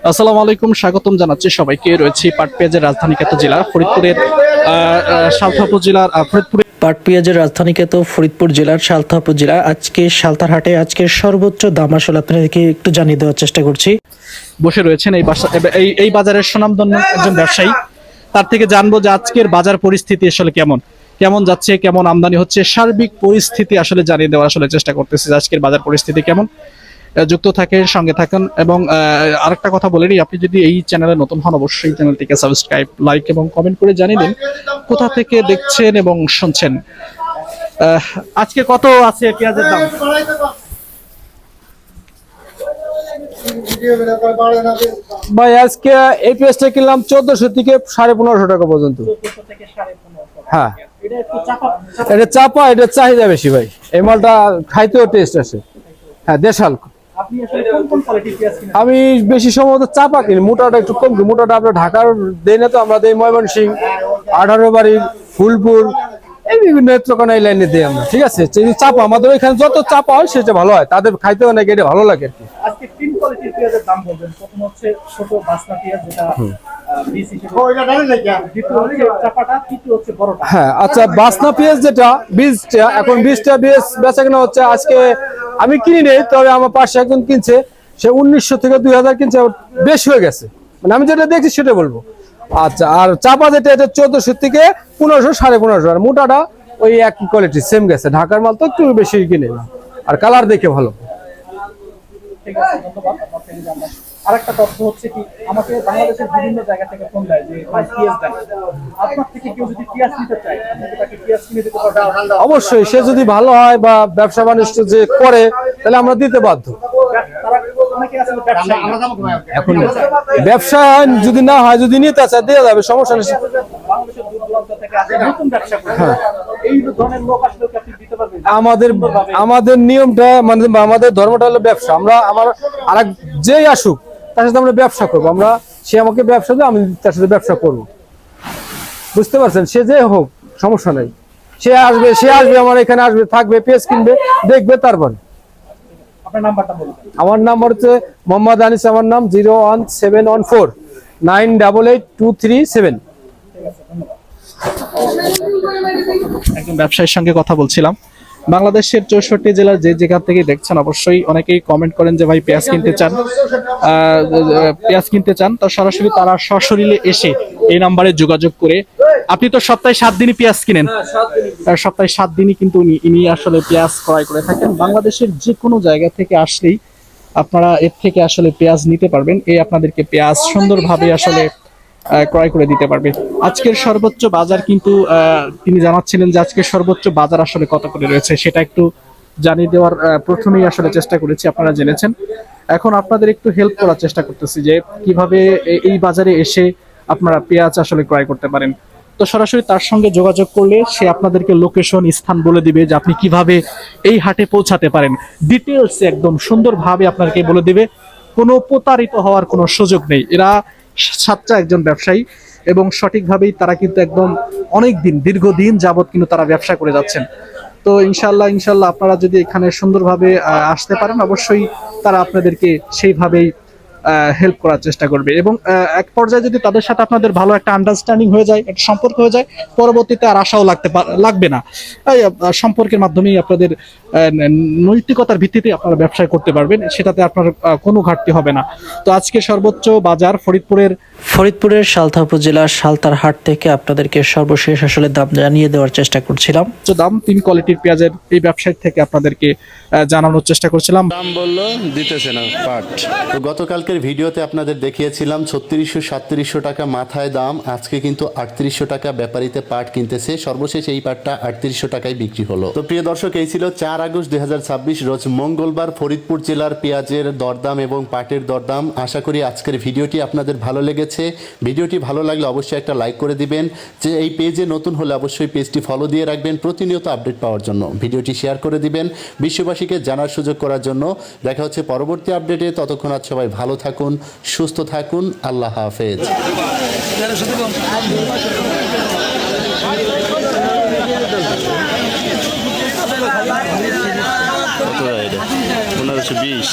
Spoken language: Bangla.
আসসালামু আলাইকুম, স্বাগতম জানাচ্ছি সবাইকে। রয়েছে পাট পেঁয়াজের রাজধানী খ্যাত জেলা ফরিদপুরের সালথা উপজেলার পাট পেঁয়াজের রাজধানী খ্যাত ফরিদপুর জেলার সালথা উপজেলা। আজকে সালথার হাটে আজকের সর্বোচ্চ দাম আসলে আপনাদেরকে একটু জানিয়ে দেওয়ার চেষ্টা করছি। বসে রয়েছেন এই বাজারের সুনামধন্য একজন ব্যবসায়ী, তার থেকে জানবো যে আজকের বাজার পরিস্থিতি আসলে কেমন যাচ্ছে, কেমন আমদানি হচ্ছে, সার্বিক পরিস্থিতি আসলে জানিয়ে দেওয়ার আসলে চেষ্টা করতেছি যে আজকের বাজার পরিস্থিতি কেমন। যুক্ত থাকেন, সঙ্গে থাকেন। এবং আরেকটা কথা বলে নিই, আপনি যদি এই চ্যানেলে নতুন হন অবশ্যই চ্যানেলটিকে সাবস্ক্রাইব, লাইক এবং কমেন্ট করে জানিয়ে দিন কোথা থেকে দেখছেন এবং শুনছেন। আজকে কত আছে পেঁয়াজের দাম? ভাই আজকে এই পেঁয়াজটা কিনলাম 1400 থেকে 1550 টাকা পর্যন্ত। হ্যাঁ, এটা চাপা, এটা চাহিদা বেশি ভাই। এই মালটা খাইতেও টেস্ট আছে। হ্যাঁ, দেশাল। আমি বেশি সম্ভবত চাপা কিনি, মোটাটা একটু কম কিনি। মোটাটা আমরা ঢাকার দেই না, তো আমরা দেই ময়মনসিংহ, 18 বাড়ি, ফুলপুর, এই বিভিন্ন নেত্রকোনা এই লাইনে দিই আমরা। ঠিক আছে, চাপা আমাদের ওইখানে যত চাপা হয় সেটা ভালো হয়, তাদের খাইতেও নাকি এটা ভালো লাগে আর কি। আজকে তিন কোয়ালিটির পেঁয়াজের দাম বলবেন। প্রথম হচ্ছে ছোট বাসনা পেঁয়াজ, যেটা হ্যাঁ আচ্ছা, বাসনা পেঁয়াজ যেটা বীজটা, এখন বীজটা বেচা কেনা হচ্ছে। আজকে আমি কিনি নেই, তবে আমার পাশে একজন কিনছে, সে 1900 থেকে 2000 কিনছে, বেশি হয়ে গেছে। মানে আমি যেটা দেখছি সেটা বলবো। আচ্ছা, আর চাপা যেটা, এটা 1400 থেকে 1500, 1550। আর মোটাটা ওই একই কোয়ালিটি, সেম গেছে। ঢাকার মাল তো একটু বেশি কিনে, আর কালার দেখে ভালো। ঠিক আছে, ধন্যবাদ। আরেকটা তথ্য হচ্ছে কি, আমাকে বাংলাদেশের বিভিন্ন জায়গা থেকে ফোন দেয় যে ভাই পেঁয়াজ দেন। আপনার থেকে কেউ যদি পেঁয়াজ নিতে চায়, তাকে পেঁয়াজ কিনে দিতে পারবেন? অবশ্যই, সে যদি ভালো হয় বা ব্যবসা বাণিজ্য যে করে, তাহলে আমরা দিতে বাধ্য। এখন ব্যবসা যদি না হয়, যদি নিতে চায় দেওয়া যাবে, সমস্যা নেই। আমাদের নিয়মটা, মানে আমাদের ধর্মটা হলো ব্যবসা। আমার যেই আসুক তার সাথে আমরা ব্যবসা করবো। সে আমাকে ব্যবসা দেয়, আমি তার সাথে ব্যবসা করবো। বুঝতে পারছেন? সে যে হোক, সমস্যা নেই। সে আসবে আমার এখানে, আসবে, থাকবে, পেঁয়াজ কিনবে, দেখবে, তারপর। আমার নাম্বার হচ্ছে মোহাম্মদ আনিস। আমার নাম 01714988237। একজন ব্যবসায়ীর সঙ্গে কথা বলছিলাম। বাংলাদেশের 64 জেলার যে জায়গা থেকে দেখছেন, অবশ্যই অনেকেই কমেন্ট করেন যে ভাই পেঁয়াজ কিনতে চান। তো সরাসরি তারা সশরীরে এসে এই নাম্বারে যোগাযোগ করে, আপনি তো সপ্তাহে 7 দিনই পেঁয়াজ কিনেন, সপ্তাহে 7 দিনই কিন্তু ইনি আসলে পেঁয়াজ ক্রয় করে থাকেন। বাংলাদেশের যে কোনো জায়গা থেকে আসলেই আপনারা এর থেকে আসলে পেঁয়াজ নিতে পারবেন। আপনাদেরকে পেঁয়াজ সুন্দরভাবে আসলে ক্রয় করে দিতে পারবে। আজকের সর্বোচ্চ বাজার কিন্তু তিনি জানাচ্ছিলেন যে আজকের সর্বোচ্চ বাজার আসলে কত করে রয়েছে, সেটা একটু জানিয়ে দেওয়ার প্রথমেই আসলে চেষ্টা করেছি, আপনারা জেনেছেন। এখন আপনাদের একটু হেল্প করার চেষ্টা করতেছি যে কিভাবে এই বাজারে এসে আপনারা পেঁয়াজ আসলে ক্রয় করতে পারেন। তো সরাসরি তার সঙ্গে যোগাযোগ করলে সে আপনাদেরকে লোকেশন, স্থান বলে দিবে যে আপনি কিভাবে এই হাটে পৌঁছাতে পারেন। ডিটেলস একদম সুন্দরভাবে আপনাকে বলে দিবে। কোনো প্রতারিত হওয়ার কোনো সুযোগ নেই। এরা সাচ্চা একজন ব্যবসায়ী, এবং সঠিকভাবেই তারা কিন্তু একদম দীর্ঘদিন যাবত কিন্তু তারা ব্যবসা করে যাচ্ছেন। তো ইনশাল্লাহ আপনারা যদি এখানে সুন্দরভাবে আসতে পারেন, অবশ্যই তারা আপনাদেরকে সেইভাবেই হেল্প করার চেষ্টা করবে। এবং এক পর্যায়ে যদি তাদের সাথে আপনাদের ভালো একটা আন্ডারস্ট্যান্ডিং হয়ে যায়, একটা সম্পর্ক হয়ে যায়, পরবর্তীতে আর আশাও লাগবে না। সম্পর্কের মাধ্যমেই আপনাদের নৈতিকতার ভিত্তিতে আপনারা ব্যবসায় করতে পারবেন, সেটাতে আপনার কোনো ঘাটতি হবে না। তো আজকে সর্বোচ্চ বাজার ফরিদপুরের সালথা উপজেলার সালতার হাট থেকে আপনাদেরকে সর্বশেষ আসলে দাম জানিয়ে দেওয়ার চেষ্টা করছিলাম। তো দাম 3 কোয়ালিটির পেঁয়াজের এই ব্যবসায়ী থেকে আপনাদেরকে জানানোর চেষ্টা করছিলাম। দাম বললো দিতেছে না পাট। তো গতকালকের ভিডিওতে আপনাদের দেখিয়েছিলাম 3600-3700 টাকা মাথায় দাম। আজকে কিন্তু 3800 টাকা ব্যাপারীতে পাট কিনতেছে। সর্বশেষ এই পাটটা 3800 টাকায় বিক্রি হলো। তো প্রিয় দর্শক, এই ছিল 4 আগস্ট 2026 রোজ মঙ্গলবার ফরিদপুর জেলার পেঁয়াজের দরদাম এবং পাটের দরদাম। আশা করি আজকের ভিডিওটি আপনাদের ভালো লেগেছে। ভিডিওটি ভালো লাগলে অবশ্যই একটা লাইক করে দিবেন। যে এই পেজে নতুন হলে অবশ্যই পেজটি ফলো দিয়ে রাখবেন প্রতিনিয়ত আপডেট পাওয়ার জন্য। ভিডিওটি শেয়ার করে দিবেন বিশ্ববাসীকে জানার সুযোগ করার জন্য। দেখা হচ্ছে পরবর্তী আপডেটে। ততক্ষণ আজ সবাই ভালো থাকুন, সুস্থ থাকুন। আল্লাহ হাফেজ। 1520